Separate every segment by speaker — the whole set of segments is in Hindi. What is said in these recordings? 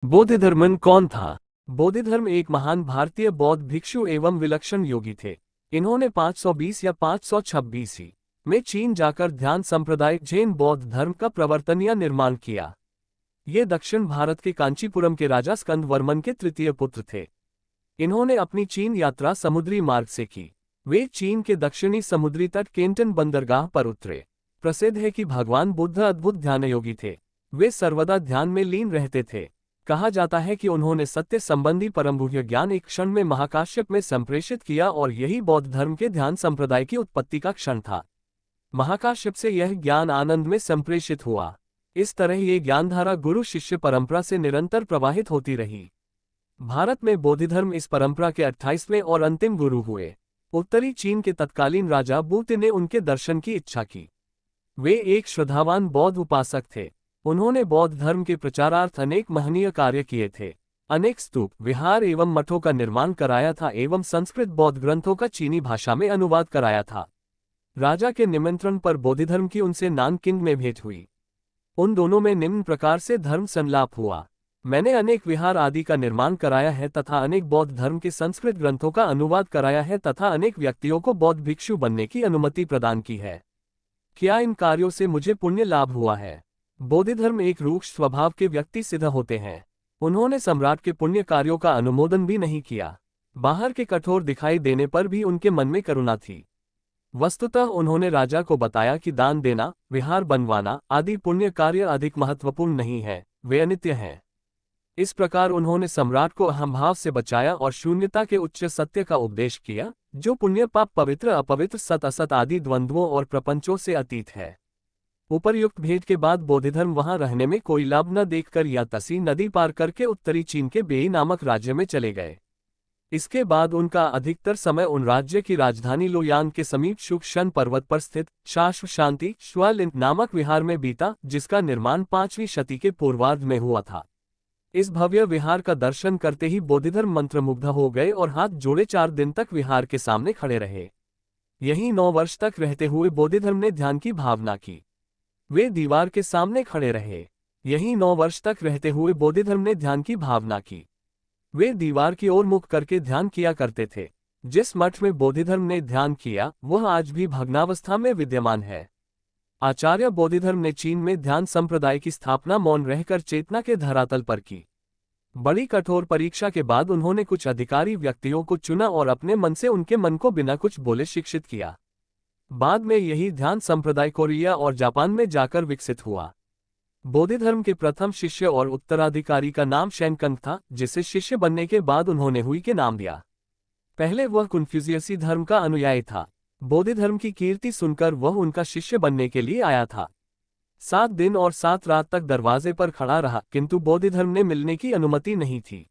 Speaker 1: बोधिधर्मन कौन था? बोधिधर्म एक महान भारतीय बौद्ध भिक्षु एवं विलक्षण योगी थे। इन्होंने 520 या 526 में चीन जाकर ध्यान संप्रदाय जैन बौद्ध धर्म का प्रवर्तन या निर्माण किया। ये दक्षिण भारत के कांचीपुरम के राजा स्कंद वर्मन के तृतीय पुत्र थे। इन्होंने अपनी चीन यात्रा समुद्री मार्ग से की। वे चीन के दक्षिणी समुद्री तट केंटन बंदरगाह पर उतरे। प्रसिद्ध है कि भगवान बुद्ध अद्भुत ध्यानयोगी थे। वे सर्वदा ध्यान में लीन रहते थे। कहा जाता है कि उन्होंने सत्य संबंधी परमगुह्य ज्ञान एक क्षण में महाकाश्यप में संप्रेषित किया और यही बौद्ध धर्म के ध्यान संप्रदाय की उत्पत्ति का क्षण था। महाकाश्यप से यह ज्ञान आनंद में संप्रेषित हुआ। इस तरह ये ज्ञानधारा गुरु शिष्य परंपरा से निरंतर प्रवाहित होती रही। भारत में बोधिधर्म इस परंपरा के 28वें और अंतिम गुरु हुए। उत्तरी चीन के तत्कालीन राजा बूते ने उनके दर्शन की इच्छा की। वे एक श्रद्धावान बौद्ध उपासक थे। उन्होंने बौद्ध धर्म के प्रचारार्थ अनेक महनीय कार्य किए थे। अनेक स्तूप, विहार एवं मठों का निर्माण कराया था एवं संस्कृत बौद्ध ग्रंथों का चीनी भाषा में अनुवाद कराया था। राजा के निमंत्रण पर बोधिधर्म की उनसे नानकिंग में भेंट हुई। उन दोनों में निम्न प्रकार से धर्म संलाप हुआ। मैंने अनेक विहार आदि का निर्माण कराया है तथा अनेक बौद्ध धर्म के संस्कृत ग्रंथों का अनुवाद कराया है तथा अनेक व्यक्तियों को बौद्ध भिक्षु बनने की अनुमति प्रदान की है। क्या इन कार्यों से मुझे पुण्य लाभ हुआ है? बोधिधर्म एक रूक्ष स्वभाव के व्यक्ति सिद्ध होते हैं। उन्होंने सम्राट के पुण्य कार्यों का अनुमोदन भी नहीं किया। बाहर के कठोर दिखाई देने पर भी उनके मन में करुणा थी। वस्तुतः उन्होंने राजा को बताया कि दान देना, विहार बनवाना आदि पुण्य कार्य अधिक महत्वपूर्ण नहीं है, वे अनित्य हैं। इस प्रकार उन्होंने सम्राट को अहंभाव से बचाया और शून्यता के उच्च सत्य का उपदेश किया, जो पुण्य पाप पवित्र अपवित्र सत असत आदि द्वंद्वों और प्रपंचों से अतीत है। उपर्युक्त भेंट के बाद बोधिधर्म वहां रहने में कोई लाभ न देखकर या तसी नदी पार करके उत्तरी चीन के बेई नामक राज्य में चले गए। इसके बाद उनका अधिकतर समय उन राज्य की राजधानी लोयांग के समीप शुकशन पर्वत पर स्थित शाश्व शांति श्वलिन नामक विहार में बीता, जिसका निर्माण 5वीं शती के पूर्वार्ध में हुआ था। इस भव्य विहार का दर्शन करते ही बोधिधर्म मंत्रमुग्ध हो गए और हाथ जोड़े 4 दिन तक विहार के सामने खड़े रहे। यहीं 9 वर्ष तक रहते हुए बोधिधर्म ने ध्यान की भावना की। वे दीवार के सामने खड़े रहे। यहीं 9 वर्ष तक रहते हुए बोधिधर्म ने ध्यान की भावना की। वे दीवार की ओर मुख करके ध्यान किया करते थे। जिस मठ में बोधिधर्म ने ध्यान किया वह आज भी भग्नावस्था में विद्यमान है। आचार्य बोधिधर्म ने चीन में ध्यान संप्रदाय की स्थापना मौन रहकर चेतना के धरातल पर की। बड़ी कठोर परीक्षा के बाद उन्होंने कुछ अधिकारी व्यक्तियों को चुना और अपने मन से उनके मन को बिना कुछ बोले शिक्षित किया। बाद में यही ध्यान संप्रदाय कोरिया और जापान में जाकर विकसित हुआ। बोधिधर्म के प्रथम शिष्य और उत्तराधिकारी का नाम शैनकंग था, जिसे शिष्य बनने के बाद उन्होंने हुई के नाम दिया। पहले वह कन्फ्यूशियसी धर्म का अनुयायी था। बोधिधर्म की कीर्ति सुनकर वह उनका शिष्य बनने के लिए आया था। 7 दिन और 7 रात तक दरवाजे पर खड़ा रहा, किंतु बोधिधर्म ने मिलने की अनुमति नहीं थी।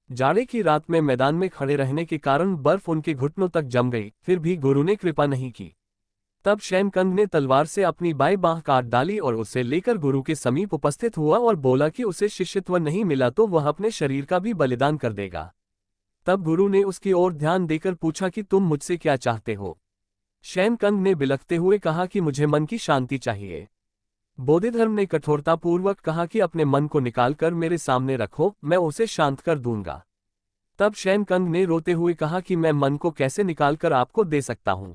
Speaker 1: जाड़े की रात में मैदान में खड़े रहने के कारण बर्फ उनके घुटनों तक जम गई, फिर भी गुरु ने कृपा नहीं की। तब शैनकंग ने तलवार से अपनी बाईं बांह काट डाली और उसे लेकर गुरु के समीप उपस्थित हुआ और बोला कि उसे शिष्यत्व नहीं मिला तो वह अपने शरीर का भी बलिदान कर देगा। तब गुरु ने उसकी ओर ध्यान देकर पूछा कि तुम मुझसे क्या चाहते हो? शैनकंग ने बिलखते हुए कहा कि मुझे मन की शांति चाहिए। बोधिधर्म ने कठोरतापूर्वक कहा कि अपने मन को निकालकर मेरे सामने रखो, मैं उसे शांत कर दूंगा। तब शैनकंग ने रोते हुए कहा कि मैं मन को कैसे निकालकर आपको दे सकता हूं।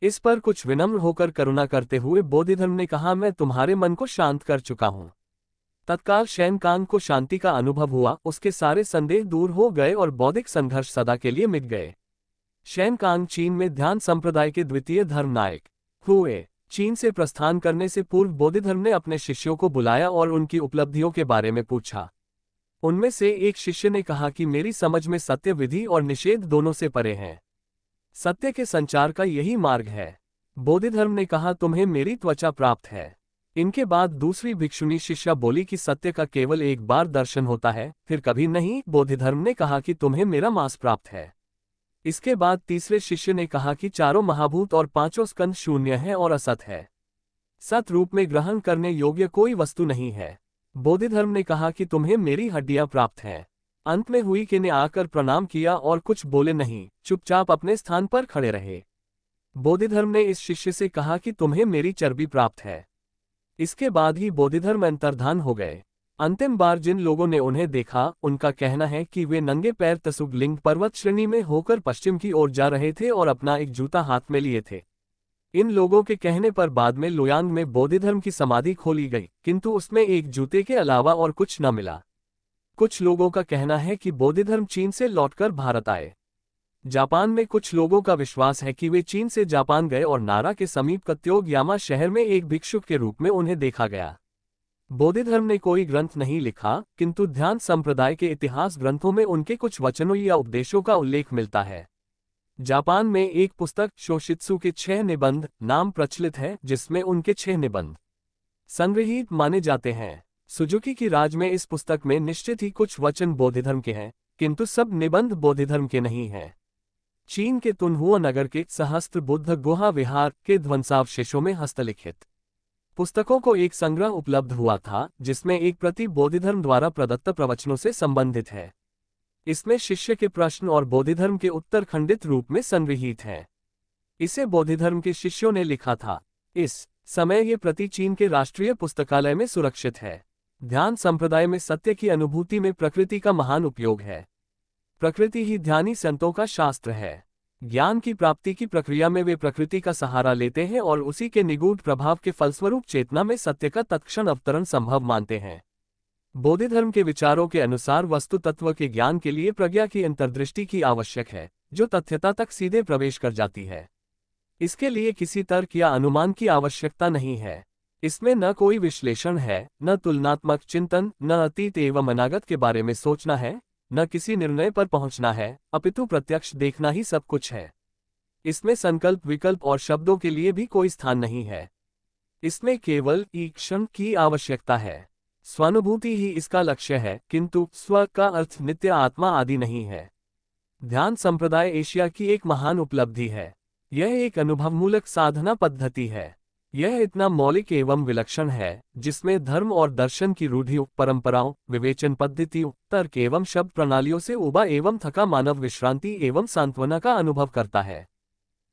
Speaker 1: इस पर कुछ विनम्र होकर करुणा करते हुए बोधिधर्म ने कहा, मैं तुम्हारे मन को शांत कर चुका हूं। तत्काल शैनकांग को शांति का अनुभव हुआ, उसके सारे संदेह दूर हो गए और बौद्धिक संघर्ष सदा के लिए मिट गए। शैनकांग चीन में ध्यान संप्रदाय के द्वितीय धर्मनायक हुए। चीन से प्रस्थान करने से पूर्व बोधिधर्म ने अपने शिष्यों को बुलाया और उनकी उपलब्धियों के बारे में पूछा। उनमें से एक शिष्य ने कहा कि मेरी समझ में सत्य विधि और निषेध दोनों से परे हैं। सत्य के संचार का यही मार्ग है। बोधिधर्म ने कहा, तुम्हें मेरी त्वचा प्राप्त है। इनके बाद दूसरी भिक्षुणी शिष्या बोली कि सत्य का केवल एक बार दर्शन होता है, फिर कभी नहीं। बोधिधर्म ने कहा कि तुम्हें मेरा मांस प्राप्त है। इसके बाद तीसरे शिष्य ने कहा कि 4 महाभूत और 5 स्कंद शून्य है और असत है। सत रूप में ग्रहण करने योग्य कोई वस्तु नहीं है। बोधिधर्म ने कहा कि तुम्हें मेरी हड्डियां प्राप्त हैं। अंत में हुई के ने आकर प्रणाम किया और कुछ बोले नहीं, चुपचाप अपने स्थान पर खड़े रहे। बोधिधर्म ने इस शिष्य से कहा कि तुम्हें मेरी चर्बी प्राप्त है। इसके बाद ही बोधिधर्म अंतर्धान हो गए। अंतिम बार जिन लोगों ने उन्हें देखा, उनका कहना है कि वे नंगे पैर तसुगलिंग पर्वत श्रेणी में होकर पश्चिम की ओर जा रहे थे और अपना एक जूता हाथ में लिए थे। इन लोगों के कहने पर बाद में लोयांग में बोधिधर्म की समाधि खोली गई, किंतु उसमें एक जूते के अलावा और कुछ न मिला। कुछ लोगों का कहना है कि बोधिधर्म चीन से लौटकर भारत आए। जापान में कुछ लोगों का विश्वास है कि वे चीन से जापान गए और नारा के समीप कत्योगयामा शहर में एक भिक्षुक के रूप में उन्हें देखा गया। बोधिधर्म ने कोई ग्रंथ नहीं लिखा, किंतु ध्यान संप्रदाय के इतिहास ग्रंथों में उनके कुछ वचनों या उपदेशों का उल्लेख मिलता है। जापान में एक पुस्तक शोशित्सु के 6 निबंध नाम प्रचलित है, जिसमें उनके 6 निबंध संग्रहीत माने जाते हैं। सुजुकी की राज में इस पुस्तक में निश्चित ही कुछ वचन बोधिधर्म के हैं, किंतु सब निबंध बोधिधर्म के नहीं हैं। चीन के तुनहुआ नगर के सहस्त्र बुद्ध गुहा विहार के ध्वंसावशेषों में हस्तलिखित पुस्तकों को एक संग्रह उपलब्ध हुआ था, जिसमें एक प्रति बोधिधर्म द्वारा प्रदत्त प्रवचनों से संबंधित है। इसमें शिष्य के प्रश्न और बोधिधर्म के उत्तर खंडित रूप में संग्रहीत हैं। इसे बोधिधर्म के शिष्यों ने लिखा था। इस समय ये प्रति चीन के राष्ट्रीय पुस्तकालय में सुरक्षित है। ध्यान संप्रदाय में सत्य की अनुभूति में प्रकृति का महान उपयोग है। प्रकृति ही ध्यानी संतों का शास्त्र है। ज्ञान की प्राप्ति की प्रक्रिया में वे प्रकृति का सहारा लेते हैं और उसी के निगूढ़ प्रभाव के फलस्वरूप चेतना में सत्य का तत्क्षण अवतरण संभव मानते हैं। बोधिधर्म के विचारों के अनुसार वस्तु तत्व के ज्ञान के लिए प्रज्ञा की अंतर्दृष्टि की आवश्यक है, जो तथ्यता तक सीधे प्रवेश कर जाती है। इसके लिए किसी तर्क या अनुमान की आवश्यकता नहीं है। इसमें न कोई विश्लेषण है, न तुलनात्मक चिंतन, न अतीत एवं अनागत के बारे में सोचना है, न किसी निर्णय पर पहुंचना है, अपितु प्रत्यक्ष देखना ही सब कुछ है। इसमें संकल्प, विकल्प और शब्दों के लिए भी कोई स्थान नहीं है। इसमें केवल ईक्षण की आवश्यकता है। स्वानुभूति ही इसका लक्ष्य है, किंतु स्व का अर्थ नित्य आत्मा आदि नहीं है। ध्यान संप्रदाय एशिया की एक महान उपलब्धि है। यह एक अनुभवमूलक साधना पद्धति है। यह इतना मौलिक एवं विलक्षण है, जिसमें धर्म और दर्शन की रूढ़ियों, परंपराओं, विवेचन पद्धतियों, तर्क एवं शब्द प्रणालियों से उबा एवं थका मानव विश्रांति एवं सांत्वना का अनुभव करता है।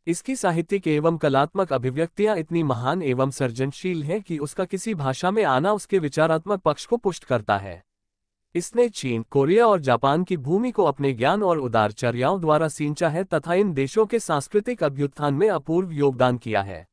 Speaker 1: इसकी साहित्यिक एवं कलात्मक अभिव्यक्तियां इतनी महान एवं सृजनशील हैं कि उसका किसी भाषा में आना उसके विचारात्मक पक्ष को पुष्ट करता है। इसने चीन, कोरिया और जापान की भूमि को अपने ज्ञान और उदारचर्याओं द्वारा सींचा है तथा इन देशों के सांस्कृतिक अभ्युत्थान में अपूर्व योगदान किया है।